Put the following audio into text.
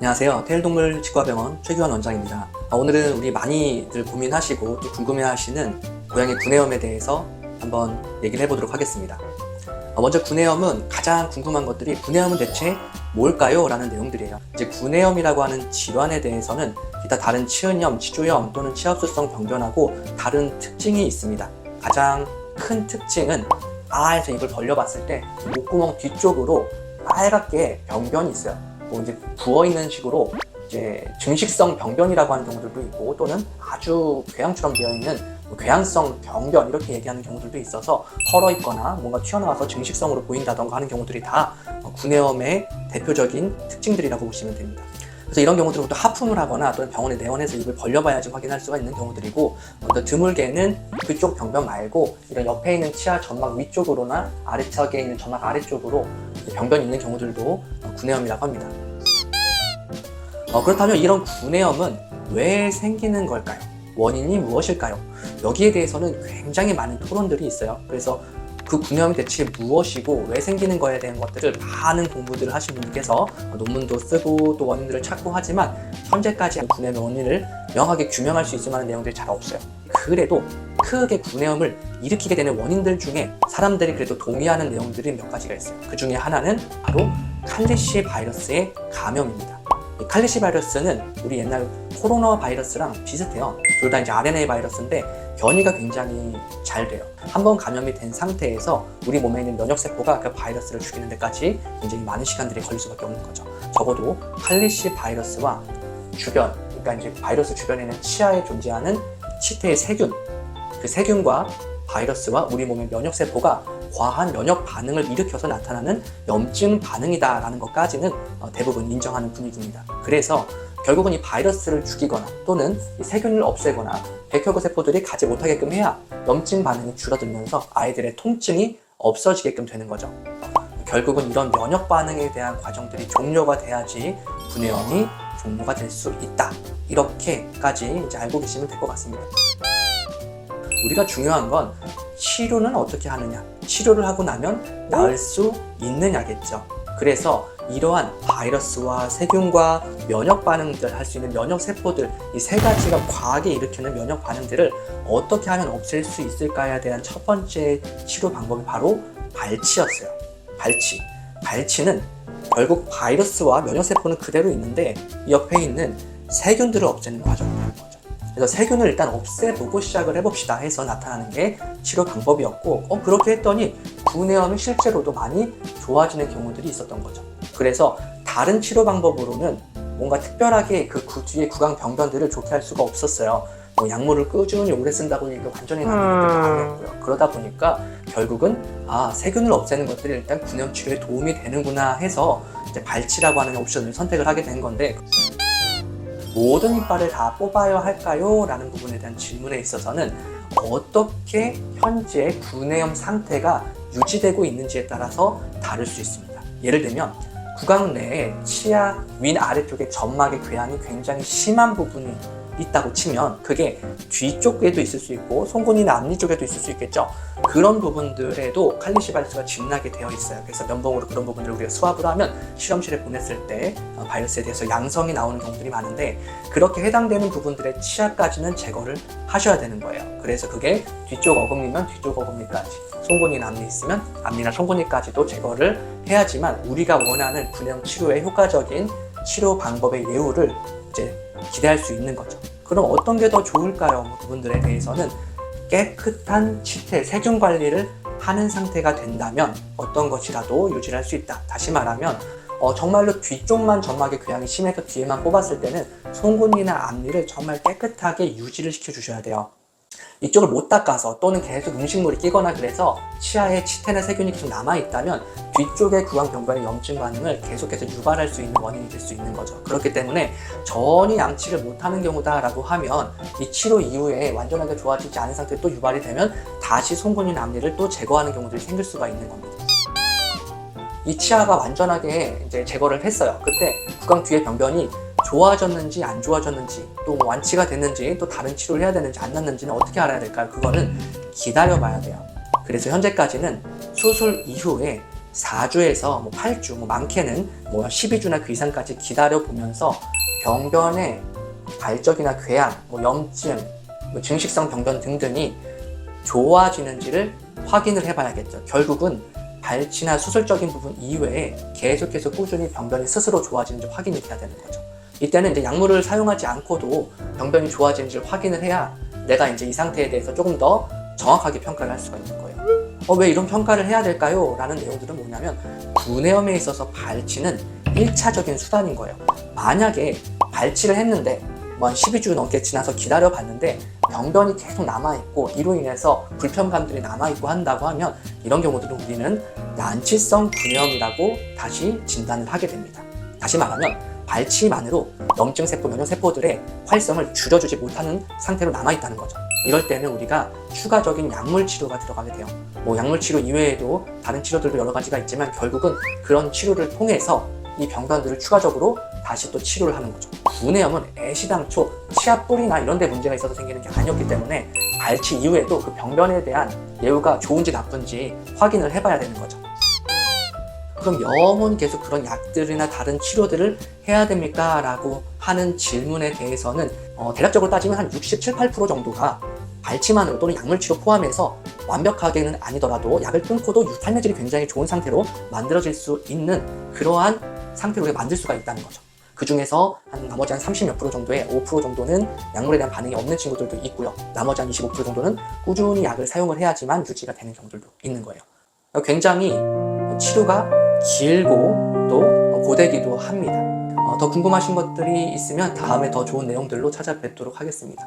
안녕하세요. 테일동물 치과병원 최규환 원장입니다. 오늘은 우리 많이들 고민하시고 또 궁금해하시는 고양이 구내염에 대해서 한번 얘기를 해보도록 하겠습니다. 먼저 구내염은 가장 궁금한 것들이 구내염은 대체 뭘까요? 라는 내용들이에요. 이제 구내염이라고 하는 질환에 대해서는 기타 다른 치은염, 치조염 또는 치합수성 병변하고 다른 특징이 있습니다. 가장 큰 특징은 해서 입을 벌려봤을 때 목구멍 뒤쪽으로 빨갛게 병변이 있어요. 이제 부어있는 식으로 이제 증식성 병변이라고 하는 경우들도 있고 또는 아주 궤양처럼 되어있는 궤양성 병변 이렇게 얘기하는 경우들도 있어서 헐어있거나 뭔가 튀어나와서 증식성으로 보인다던가 하는 경우들이 다 구내염의 대표적인 특징들이라고 보시면 됩니다. 그래서 이런 경우들은 또 하품을 하거나 또는 병원에 내원해서 입을 벌려봐야지 확인할 수가 있는 경우들이고, 더 드물게는 그쪽 병변 말고 이런 옆에 있는 치아 점막 위쪽으로나 아래쪽에 있는 점막 아래쪽으로 병변이 있는 경우들도 구내염이라고 합니다. 그렇다면 이런 구내염은 왜 생기는 걸까요? 원인이 무엇일까요? 여기에 대해서는 굉장히 많은 토론들이 있어요. 그래서 그 구내염이 대체 무엇이고 왜 생기는 거에 대한 것들을 많은 공부들을 하신 분들께서 논문도 쓰고 또 원인들을 찾고 하지만 현재까지 구내염의 원인을 명확하게 규명할 수 있을 만한 내용들이 잘 없어요. 그래도 크게 구내염을 일으키게 되는 원인들 중에 사람들이 그래도 동의하는 내용들이 몇 가지가 있어요. 그 중에 하나는 바로 칼리시 바이러스의 감염입니다. 이 칼리시 바이러스는 우리 옛날 코로나 바이러스랑 비슷해요. 둘 다 이제 RNA 바이러스인데 변이가 굉장히 잘 돼요. 한번 감염이 된 상태에서 우리 몸에 있는 면역세포가 그 바이러스를 죽이는 데까지 굉장히 많은 시간들이 걸릴 수밖에 없는 거죠. 적어도 칼리시 바이러스와 주변, 그러니까 이제 바이러스 주변에는 치아에 존재하는 치태의 세균, 그 세균과 바이러스와 우리 몸의 면역세포가 과한 면역 반응을 일으켜서 나타나는 염증 반응이다라는 것까지는 대부분 인정하는 분위기입니다. 그래서 결국은 이 바이러스를 죽이거나 또는 이 세균을 없애거나 백혈구 세포들이 가지 못하게끔 해야 염증 반응이 줄어들면서 아이들의 통증이 없어지게끔 되는 거죠. 결국은 이런 면역 반응에 대한 과정들이 종료가 돼야지 구내염이 종료가 될 수 있다. 이렇게까지 이제 알고 계시면 될 것 같습니다. 우리가 중요한 건 치료는 어떻게 하느냐, 치료를 하고 나면 나을 수 있느냐겠죠. 그래서 이러한 바이러스와 세균과 면역 반응들, 할 수 있는 면역 세포들, 이 세 가지가 과하게 일으키는 면역 반응들을 어떻게 하면 없앨 수 있을까에 대한 첫 번째 치료 방법이 바로 발치였어요. 발치는 결국 바이러스와 면역 세포는 그대로 있는데 옆에 있는 세균들을 없애는 과정이라는 거죠. 그래서 세균을 일단 없애보고 시작을 해봅시다 해서 나타나는 게 치료 방법이었고, 그렇게 했더니 구내염이 실제로도 많이 좋아지는 경우들이 있었던 거죠. 그래서 다른 치료 방법으로는 뭔가 특별하게 그 뒤에 구강 병변들을 좋게 할 수가 없었어요. 약물을 꾸준히 오래 쓴다고 보니까 완전히 나는 것도 아니었고요. 그러다 보니까 결국은 세균을 없애는 것들이 일단 구내염 치료에 도움이 되는구나 해서 이제 발치라고 하는 옵션을 선택을 하게 된 건데, 모든 이빨을 다 뽑아야 할까요? 라는 부분에 대한 질문에 있어서는 어떻게 현재 구내염 상태가 유지되고 있는지에 따라서 다를 수 있습니다. 예를 들면 구강 내에 치아 윗아래쪽에 점막의 궤양이 굉장히 심한 부분이 있다고 치면 그게 뒤쪽에도 있을 수 있고 송곳니나 앞니 쪽에도 있을 수 있겠죠. 그런 부분들에도 칼리시 바이러스가 진나게 되어 있어요. 그래서 면봉으로 그런 부분들을 우리가 수압을 하면 실험실에 보냈을 때 바이러스에 대해서 양성이 나오는 경우들이 많은데, 그렇게 해당되는 부분들의 치아까지는 제거를 하셔야 되는 거예요. 그래서 그게 뒤쪽 어금니면 뒤쪽 어금니까지, 송곳니나 앞니 있으면 앞니나 송곳니까지도 제거를 해야지만 우리가 원하는 구내염 치료의 효과적인 치료 방법의 예후를 이제 기대할 수 있는 거죠. 그럼 어떤 게 더 좋을까요? 부분들에 대해서는 깨끗한 치태, 세균 관리를 하는 상태가 된다면 어떤 것이라도 유지할 수 있다. 다시 말하면 정말로 뒤쪽만 점막의 궤양이 심해서 뒤에만 뽑았을 때는 송곳니나 앞니를 정말 깨끗하게 유지를 시켜주셔야 돼요. 이쪽을 못 닦아서 또는 계속 음식물이 끼거나 그래서 치아에 치태나 세균이 계속 남아있다면 뒤쪽의 구강 병변의 염증 반응을 계속해서 유발할 수 있는 원인이 될 수 있는 거죠. 그렇기 때문에 전혀 양치를 못하는 경우다라고 하면 이 치료 이후에 완전하게 좋아지지 않은 상태에 또 유발이 되면 다시 송곳니나 앞니를 또 제거하는 경우들이 생길 수가 있는 겁니다. 이 치아가 완전하게 이제 제거를 했어요. 그때 구강 뒤의 병변이 좋아졌는지 안 좋아졌는지, 또 완치가 됐는지, 또 다른 치료를 해야 되는지 안 났는지는 어떻게 알아야 될까요? 그거는 기다려 봐야 돼요. 그래서 현재까지는 수술 이후에 4주에서 뭐 8주, 뭐 많게는 뭐 12주나 그 이상까지 기다려 보면서 병변의 발적이나 궤양, 뭐 염증, 뭐 증식성 병변 등등이 좋아지는지를 확인을 해봐야겠죠. 결국은 발치나 수술적인 부분 이외에 계속해서 꾸준히 병변이 스스로 좋아지는지 확인이 돼야 되는 거죠. 이때는 이제 약물을 사용하지 않고도 병변이 좋아지는지를 확인을 해야 내가 이제 이 상태에 대해서 조금 더 정확하게 평가를 할 수가 있는 거예요. 왜 이런 평가를 해야 될까요? 라는 내용들은 뭐냐면 구내염에 있어서 발치는 1차적인 수단인 거예요. 만약에 발치를 했는데 뭐 한 12주 넘게 지나서 기다려 봤는데 병변이 계속 남아있고 이로 인해서 불편감들이 남아있고 한다고 하면 이런 경우들은 우리는 난치성 구내염이라고 다시 진단을 하게 됩니다. 다시 말하면 발치만으로 염증세포, 면역세포들의 활성을 줄여주지 못하는 상태로 남아있다는 거죠. 이럴 때는 우리가 추가적인 약물 치료가 들어가게 돼요. 뭐 약물 치료 이외에도 다른 치료들도 여러 가지가 있지만 결국은 그런 치료를 통해서 이 병변들을 추가적으로 다시 또 치료를 하는 거죠. 구내염은 애시당초 치아 뿌리나 이런 데 문제가 있어서 생기는 게 아니었기 때문에 발치 이후에도 그 병변에 대한 예후가 좋은지 나쁜지 확인을 해봐야 되는 거죠. 그럼 염은 계속 그런 약들이나 다른 치료들을 해야 됩니까? 라고 하는 질문에 대해서는 대략적으로 따지면 한 67, 8% 정도가 발치만으로 또는 약물치료 포함해서 완벽하게는 아니더라도 약을 끊고도 탈내질이 굉장히 좋은 상태로 만들어질 수 있는 그러한 상태로 우리가 만들 수가 있다는 거죠. 그 중에서 나머지 한 30 몇 프로 정도의 5% 정도는 약물에 대한 반응이 없는 친구들도 있고요. 나머지 한 25% 정도는 꾸준히 약을 사용을 해야지만 유지가 되는 경우들도 있는 거예요. 굉장히 치료가 길고 또 고되기도 합니다. 더 궁금하신 것들이 있으면 다음에 더 좋은 내용들로 찾아뵙도록 하겠습니다.